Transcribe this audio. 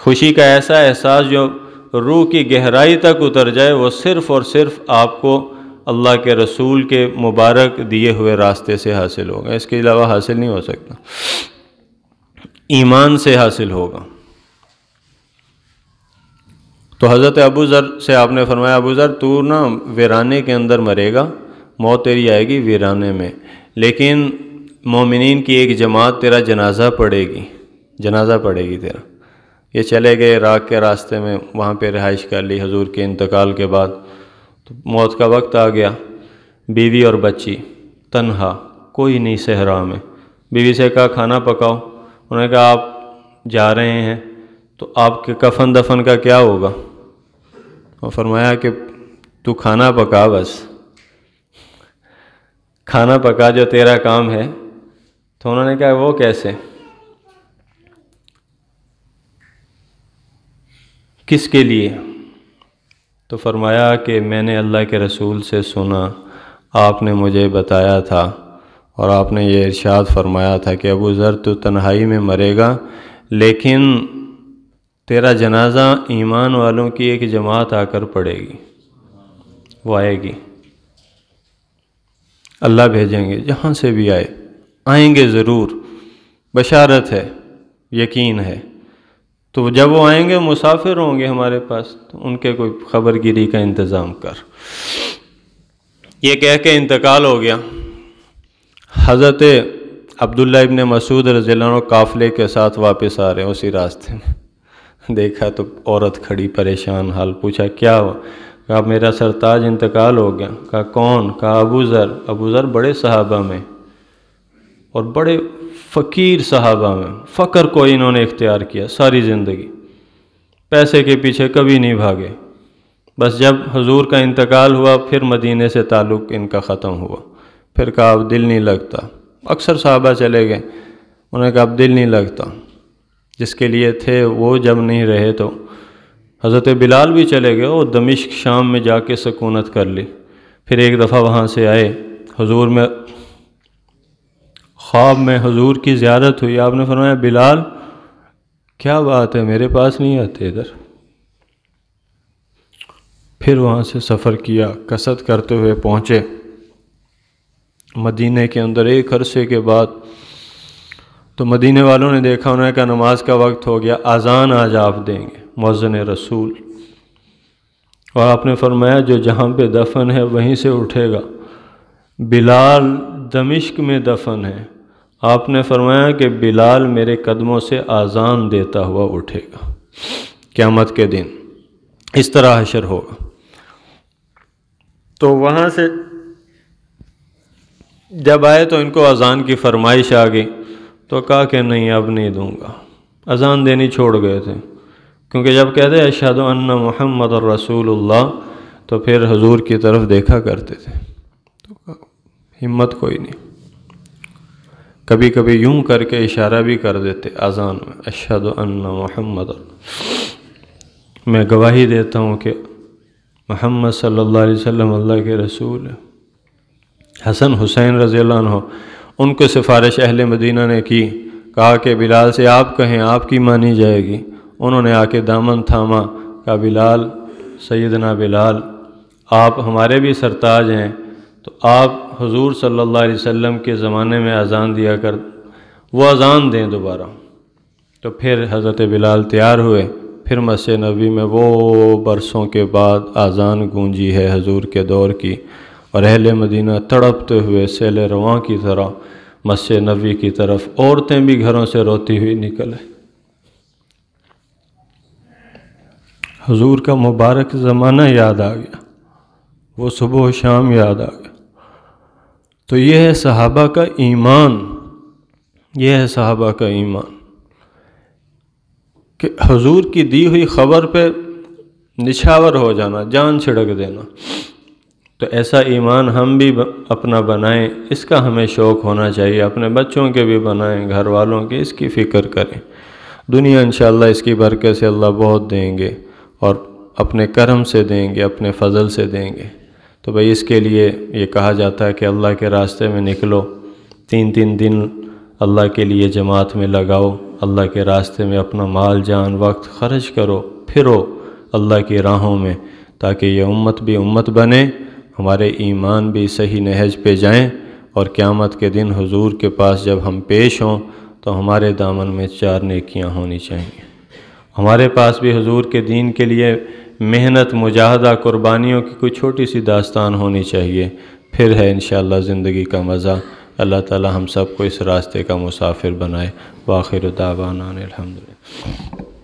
خوشی کا ایسا احساس جو روح کی گہرائی تک اتر جائے، وہ صرف اور صرف آپ کو اللہ کے رسول کے مبارک دیے ہوئے راستے سے حاصل ہوگا، اس کے علاوہ حاصل نہیں ہو سکتا، ایمان سے حاصل ہوگا۔ تو حضرت ابو ذر سے آپ نے فرمایا، ابو ذر تو نا ویرانے کے اندر مرے گا، موت تیری آئے گی ویرانے میں، لیکن مومنین کی ایک جماعت تیرا جنازہ پڑھے گی، جنازہ پڑھے گی تیرا۔ یہ چلے گئے عراق کے راستے میں، وہاں پہ رہائش کر لی حضور کے انتقال کے بعد۔ تو موت کا وقت آ گیا، بیوی اور بچی تنہا، کوئی نہیں صحرا میں۔ بیوی سے کہا کھانا پکاؤ، انہوں نے کہا آپ جا رہے ہیں تو آپ کے کفن دفن کا کیا ہوگا؟ اور فرمایا کہ تو کھانا پکا، بس کھانا پکا جو تیرا کام ہے۔ تو انہوں نے کہا وہ کیسے؟ کس کے لیے؟ تو فرمایا کہ میں نے اللہ کے رسول سے سنا، آپ نے مجھے بتایا تھا، اور آپ نے یہ ارشاد فرمایا تھا کہ ابو ذر تو تنہائی میں مرے گا، لیکن تیرا جنازہ ایمان والوں کی ایک جماعت آ کر پڑے گی، وہ آئے گی، اللہ بھیجیں گے، جہاں سے بھی آئیں گے ضرور، بشارت ہے، یقین ہے۔ تو جب وہ آئیں گے مسافر ہوں گے ہمارے پاس، تو ان کے کوئی خبر گیری کا انتظام کر۔ یہ کہہ کے انتقال ہو گیا۔ حضرت عبداللہ ابن مسعود رضی اللہ عنہ قافلے کے ساتھ واپس آ رہے ہیں، اسی راستے میں دیکھا تو عورت کھڑی پریشان حال، پوچھا کیا ہوا؟ کہا میرا سرتاج انتقال ہو گیا۔ کہا کون؟ کہا ابو ذر۔ ابو ذر بڑے صحابہ میں اور بڑے فقیر صحابہ میں، فقر کو انہوں نے اختیار کیا ساری زندگی، پیسے کے پیچھے کبھی نہیں بھاگے۔ بس جب حضور کا انتقال ہوا پھر مدینے سے تعلق ان کا ختم ہوا، پھر کہا اب دل نہیں لگتا۔ اکثر صحابہ چلے گئے، انہوں نے کہا اب دل نہیں لگتا، جس کے لیے تھے وہ جب نہیں رہے تو حضرت بلال بھی چلے گئے، وہ دمشق شام میں جا کے سکونت کر لی۔ پھر ایک دفعہ وہاں سے آئے، حضور میں خواب میں حضور کی زیارت ہوئی، آپ نے فرمایا بلال کیا بات ہے میرے پاس نہیں آتے ادھر؟ پھر وہاں سے سفر کیا، قصد کرتے ہوئے پہنچے مدینے کے اندر ایک عرصے کے بعد۔ تو مدینے والوں نے دیکھا، انہوں نے کہا نماز کا وقت ہو گیا، اذان آج آپ دیں گے، مؤذن رسول۔ اور آپ نے فرمایا جو جہاں پہ دفن ہے وہیں سے اٹھے گا۔ بلال دمشق میں دفن ہے، آپ نے فرمایا کہ بلال میرے قدموں سے اذان دیتا ہوا اٹھے گا قیامت کے دن، اس طرح حشر ہوگا۔ تو وہاں سے جب آئے تو ان کو اذان کی فرمائش آ گئی، تو کہا کہ نہیں اب نہیں دوں گا، اذان دینی چھوڑ گئے تھے، کیونکہ جب کہتے اشہد ان محمد الرسول اللہ تو پھر حضور کی طرف دیکھا کرتے تھے، تو ہمت کوئی نہیں، کبھی کبھی یوں کر کے اشارہ بھی کر دیتے اذان میں، اشہد ان محمد، میں گواہی دیتا ہوں کہ محمد صلی اللہ علیہ وسلم اللہ کے رسول ہے۔ حسن حسین رضی اللہ عنہ، ان کو سفارش اہل مدینہ نے کی، کہا کہ بلال سے آپ کہیں، آپ کی مانی جائے گی۔ انہوں نے آ کے دامن تھاما، کہا بلال، سیدنا بلال، آپ ہمارے بھی سرتاج ہیں، تو آپ حضور صلی اللہ علیہ وسلم کے زمانے میں اذان دیا کر، وہ اذان دیں دوبارہ۔ تو پھر حضرت بلال تیار ہوئے، پھر مسجد نبوی میں وہ برسوں کے بعد اذان گونجی ہے حضور کے دور کی، اور اہل مدینہ تڑپتے ہوئے سیل رواں کی طرح مسجد نبوی کی طرف، عورتیں بھی گھروں سے روتی ہوئی نکلے۔ حضور کا مبارک زمانہ یاد آ گیا، وہ صبح و شام یاد آ گیا۔ تو یہ ہے صحابہ کا ایمان، یہ ہے صحابہ کا ایمان کہ حضور کی دی ہوئی خبر پہ نچھاور ہو جانا، جان چھڑک دینا۔ تو ایسا ایمان ہم بھی اپنا بنائیں، اس کا ہمیں شوق ہونا چاہیے، اپنے بچوں کے بھی بنائیں، گھر والوں کے، اس کی فکر کریں۔ دنیا انشاءاللہ اس کی برکت سے اللہ بہت دیں گے، اور اپنے کرم سے دیں گے، اپنے فضل سے دیں گے۔ تو بھئی اس کے لیے یہ کہا جاتا ہے کہ اللہ کے راستے میں نکلو، 3 دن اللہ کے لیے جماعت میں لگاؤ، اللہ کے راستے میں اپنا مال جان وقت خرچ کرو، پھرو اللہ کی راہوں میں، تاکہ یہ امت بھی امت بنے، ہمارے ایمان بھی صحیح نہج پہ جائیں، اور قیامت کے دن حضور کے پاس جب ہم پیش ہوں تو ہمارے دامن میں 4 نیکیاں ہونی چاہیے۔ ہمارے پاس بھی حضور کے دین کے لیے محنت، مجاہدہ، قربانیوں کی کوئی چھوٹی سی داستان ہونی چاہیے، پھر ہے انشاءاللہ زندگی کا مزہ۔ اللہ تعالی ہم سب کو اس راستے کا مسافر بنائے۔ وآخر دعوانا الحمدللہ۔